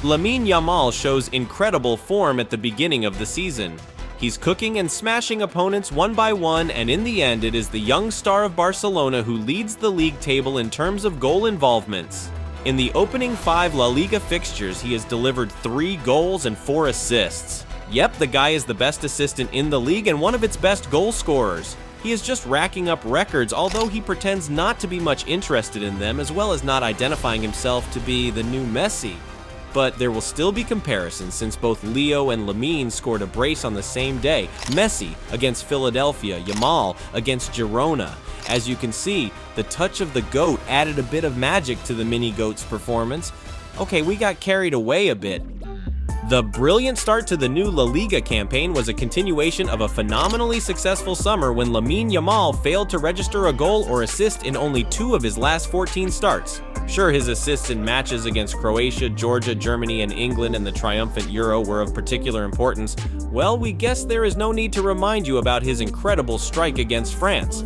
Lamine Yamal shows incredible form at the beginning of the season. He's cooking and smashing opponents one by one, and in the end it is the young star of Barcelona who leads the league table in terms of goal involvements. In the opening 5 La Liga fixtures, he has delivered 3 goals and 4 assists. Yep, the guy is the best assistant in the league and one of its best goal scorers. He is just racking up records, although he pretends not to be much interested in them, as well as not identifying himself to be the new Messi. But there will still be comparisons since both Leo and Lamine scored a brace on the same day. Messi against Philadelphia, Yamal against Girona. As you can see, the touch of the GOAT added a bit of magic to the mini-GOAT's performance. Okay, we got carried away a bit. The brilliant start to the new La Liga campaign was a continuation of a phenomenally successful summer when Lamine Yamal failed to register a goal or assist in only 2 of his last 14 starts. Sure, his assists in matches against Croatia, Georgia, Germany, and England in the triumphant Euro were of particular importance. Well, we guess there is no need to remind you about his incredible strike against France.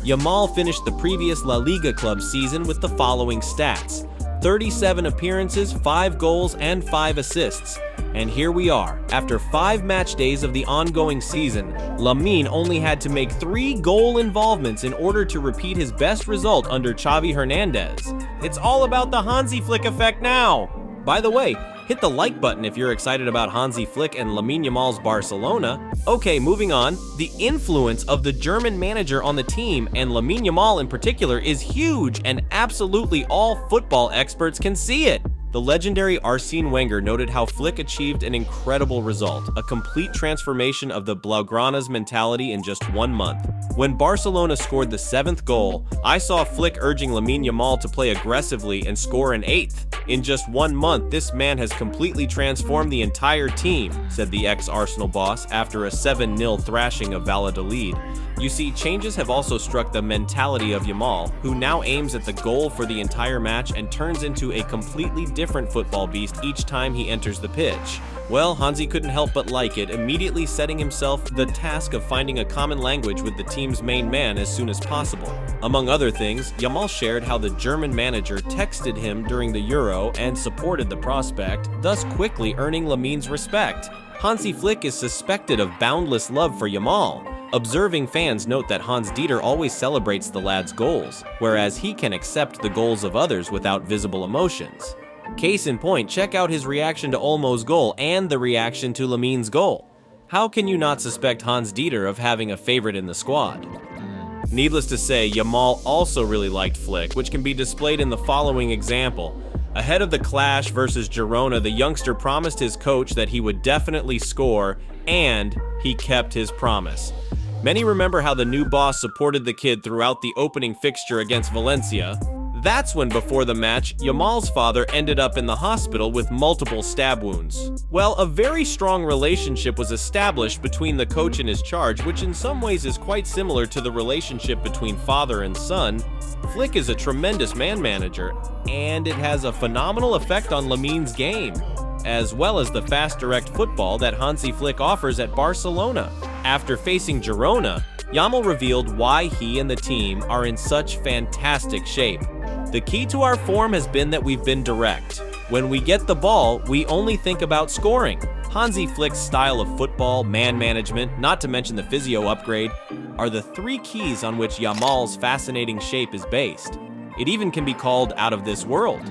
Yamal finished the previous La Liga club season with the following stats: 37 appearances, 5 goals, and 5 assists. And here we are. After 5 match days of the ongoing season, Lamine only had to make 3 goal involvements in order to repeat his best result under Xavi Hernandez. It's all about the Hansi Flick effect now! By the way, hit the like button if you're excited about Hansi Flick and Lamine Yamal's Barcelona. Okay, moving on. The influence of the German manager on the team, and Lamine Yamal in particular, is huge, and absolutely all football experts can see it. The legendary Arsene Wenger noted how Flick achieved an incredible result, a complete transformation of the Blaugrana's mentality in just 1 month. When Barcelona scored the 7th goal, I saw Flick urging Lamine Yamal to play aggressively and score an 8th. In just 1 month, this man has completely transformed the entire team, said the ex-Arsenal boss after a 7-0 thrashing of Valladolid. You see, changes have also struck the mentality of Yamal, who now aims at the goal for the entire match and turns into a completely different football beast each time he enters the pitch. Well, Hansi couldn't help but like it, immediately setting himself the task of finding a common language with the team's main man as soon as possible. Among other things, Yamal shared how the German manager texted him during the Euro and supported the prospect, thus quickly earning Lamine's respect. Hansi Flick is suspected of boundless love for Yamal. Observing fans note that Hans-Dieter always celebrates the lad's goals, whereas he can accept the goals of others without visible emotions. Case in point, check out his reaction to Olmo's goal and the reaction to Lamine's goal. How can you not suspect Hans-Dieter of having a favorite in the squad? Needless to say, Yamal also really liked Flick, which can be displayed in the following example. Ahead of the clash versus Girona, the youngster promised his coach that he would definitely score, and he kept his promise. Many remember how the new boss supported the kid throughout the opening fixture against Valencia. That's when, before the match, Yamal's father ended up in the hospital with multiple stab wounds. Well, a very strong relationship was established between the coach and his charge, which in some ways is quite similar to the relationship between father and son. Flick is a tremendous man manager, and it has a phenomenal effect on Lamine's game, as well as the fast direct football that Hansi Flick offers at Barcelona. After facing Girona, Yamal revealed why he and the team are in such fantastic shape. The key to our form has been that we've been direct. When we get the ball, we only think about scoring. Hansi Flick's style of football, man management, not to mention the physio upgrade, are the 3 keys on which Yamal's fascinating shape is based. It even can be called out of this world.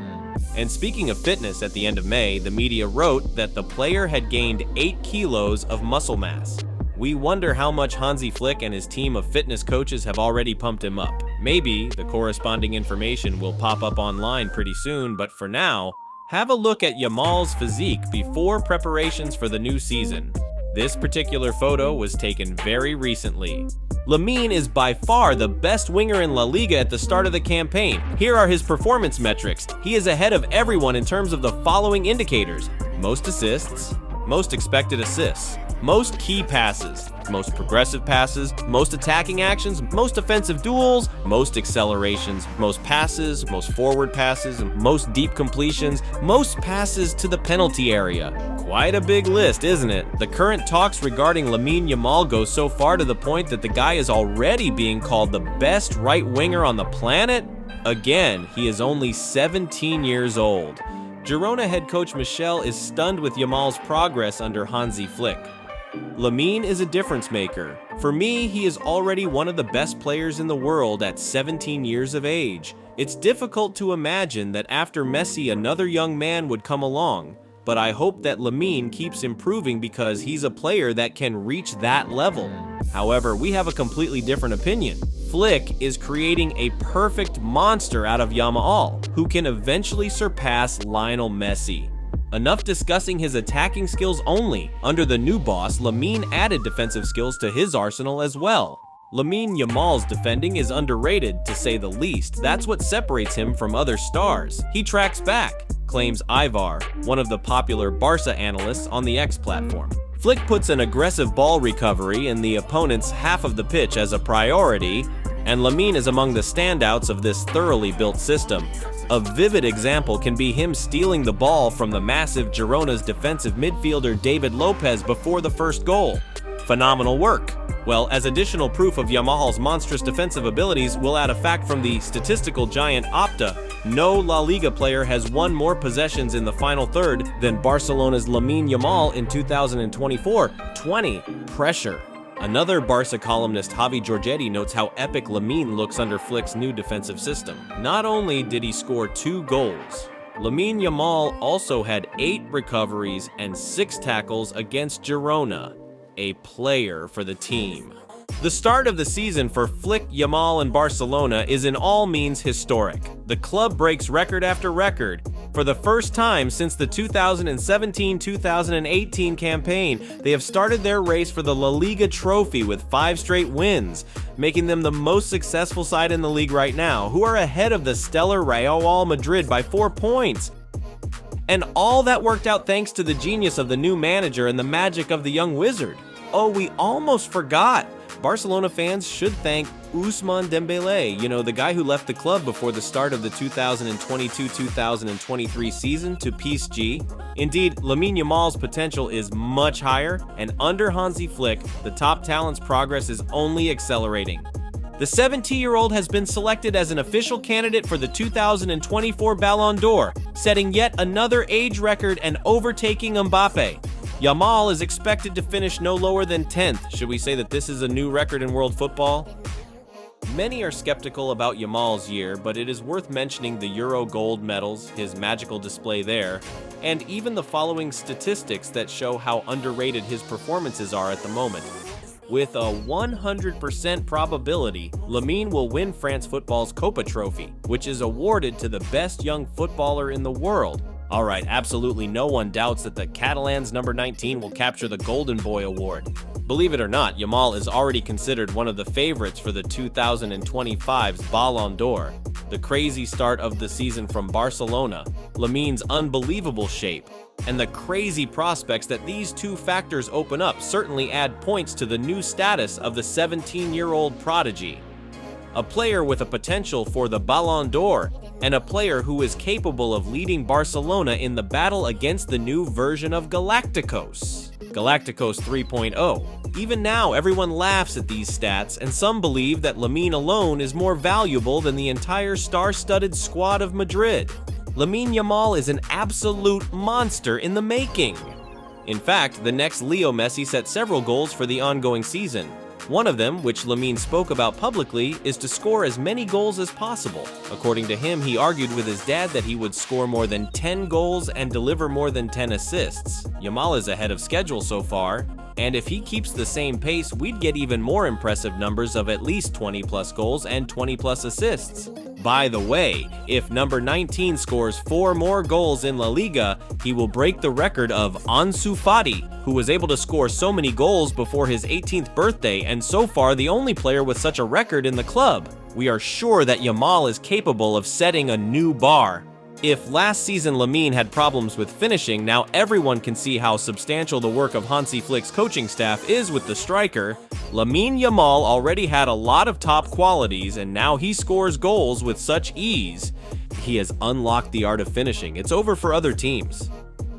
And speaking of fitness, at the end of May, the media wrote that the player had gained 8 kilos of muscle mass. We wonder how much Hansi Flick and his team of fitness coaches have already pumped him up. Maybe the corresponding information will pop up online pretty soon, but for now, have a look at Yamal's physique before preparations for the new season. This particular photo was taken very recently. Lamine is by far the best winger in La Liga at the start of the campaign. Here are his performance metrics. He is ahead of everyone in terms of the following indicators: most assists, most expected assists, most key passes, most progressive passes, most attacking actions, most offensive duels, most accelerations, most passes, most forward passes, most deep completions, most passes to the penalty area. Quite a big list, isn't it? The current talks regarding Lamine Yamal go so far to the point that the guy is already being called the best right winger on the planet. Again, he is only 17 years old. Girona head coach Michel is stunned with Yamal's progress under Hansi Flick. Lamine is a difference maker. For me, he is already one of the best players in the world at 17 years of age. It's difficult to imagine that after Messi another young man would come along, but I hope that Lamine keeps improving because he's a player that can reach that level. However, we have a completely different opinion. Flick is creating a perfect monster out of Yamal, who can eventually surpass Lionel Messi. Enough discussing his attacking skills only. Under the new boss, Lamine added defensive skills to his arsenal as well. Lamine Yamal's defending is underrated, to say the least. That's what separates him from other stars. He tracks back, claims Ivar, one of the popular Barca analysts on the X platform. Flick puts an aggressive ball recovery in the opponent's half of the pitch as a priority, and Lamine is among the standouts of this thoroughly built system. A vivid example can be him stealing the ball from the massive Girona's defensive midfielder David Lopez before the first goal. Phenomenal work. Well, as additional proof of Yamal's monstrous defensive abilities, we'll add a fact from the statistical giant Opta. No La Liga player has won more possessions in the final third than Barcelona's Lamine Yamal in 2024. 20. Pressure. Another Barca columnist, Javi Giorgetti, notes how epic Lamine looks under Flick's new defensive system. Not only did he score 2 goals, Lamine Yamal also had 8 recoveries and 6 tackles against Girona, a player for the team. The start of the season for Flick, Yamal, and Barcelona is in all means historic. The club breaks record after record. For the first time since the 2017-2018 campaign, they have started their race for the La Liga trophy with 5 straight wins, making them the most successful side in the league right now, who are ahead of the stellar Real Madrid by 4 points. And all that worked out thanks to the genius of the new manager and the magic of the young wizard. Oh, we almost forgot. Barcelona fans should thank Ousmane Dembélé, the guy who left the club before the start of the 2022-2023 season to PSG. Indeed, Lamine Yamal's potential is much higher, and under Hansi Flick, the top talent's progress is only accelerating. The 17-year-old has been selected as an official candidate for the 2024 Ballon d'Or, setting yet another age record and overtaking Mbappe. Yamal is expected to finish no lower than 10th. Should we say that this is a new record in world football? Many are skeptical about Yamal's year, but it is worth mentioning the Euro gold medals, his magical display there, and even the following statistics that show how underrated his performances are at the moment. With a 100% probability, Lamine will win France Football's Copa Trophy, which is awarded to the best young footballer in the world. Alright, absolutely no one doubts that the Catalans' number 19 will capture the Golden Boy award. Believe it or not, Yamal is already considered one of the favorites for the 2025's Ballon d'Or. The crazy start of the season from Barcelona, Lamine's unbelievable shape, and the crazy prospects that these two factors open up certainly add points to the new status of the 17-year-old prodigy. A player with a potential for the Ballon d'Or, and a player who is capable of leading Barcelona in the battle against the new version of Galacticos 3.0. Even now, everyone laughs at these stats, and some believe that Lamine alone is more valuable than the entire star-studded squad of Madrid. Lamine Yamal is an absolute monster in the making. In fact, the next Leo Messi set several goals for the ongoing season. One of them, which Lamine spoke about publicly, is to score as many goals as possible. According to him, he argued with his dad that he would score more than 10 goals and deliver more than 10 assists. Yamal is ahead of schedule so far, and if he keeps the same pace, we'd get even more impressive numbers of at least 20+ goals and 20+ assists. By the way, if number 19 scores 4 more goals in La Liga, he will break the record of Ansu Fati, who was able to score so many goals before his 18th birthday and so far the only player with such a record in the club. We are sure that Yamal is capable of setting a new bar. If last season Lamine had problems with finishing, now everyone can see how substantial the work of Hansi Flick's coaching staff is with the striker. Lamine Yamal already had a lot of top qualities, and now he scores goals with such ease. He has unlocked the art of finishing. It's over for other teams.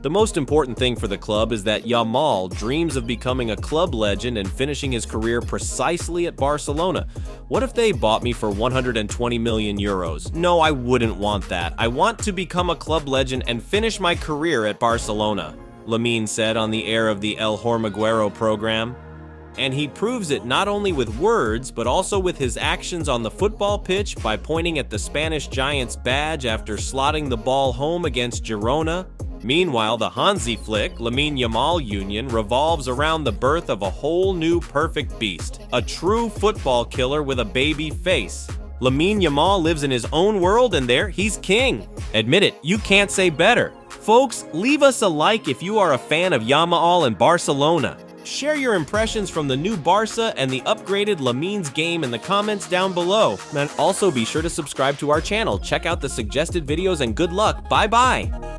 The The most important thing for the club is that Yamal dreams of becoming a club legend and finishing his career precisely at Barcelona. What if they bought me for 120 million euros? No, I wouldn't want that. I want to become a club legend and finish my career at Barcelona, Lamine said on the air of the El Hormiguero program. And he proves it not only with words, but also with his actions on the football pitch by pointing at the Spanish Giants badge after slotting the ball home against Girona. Meanwhile, the Hansi Flick, Lamine Yamal union revolves around the birth of a whole new perfect beast, a true football killer with a baby face. Lamine Yamal lives in his own world and there he's king. Admit it, you can't say better. Folks, leave us a like if you are a fan of Yamal and Barcelona. Share your impressions from the new Barca and the upgraded Lamine's game in the comments down below. And also be sure to subscribe to our channel, check out the suggested videos, and good luck. Bye-bye!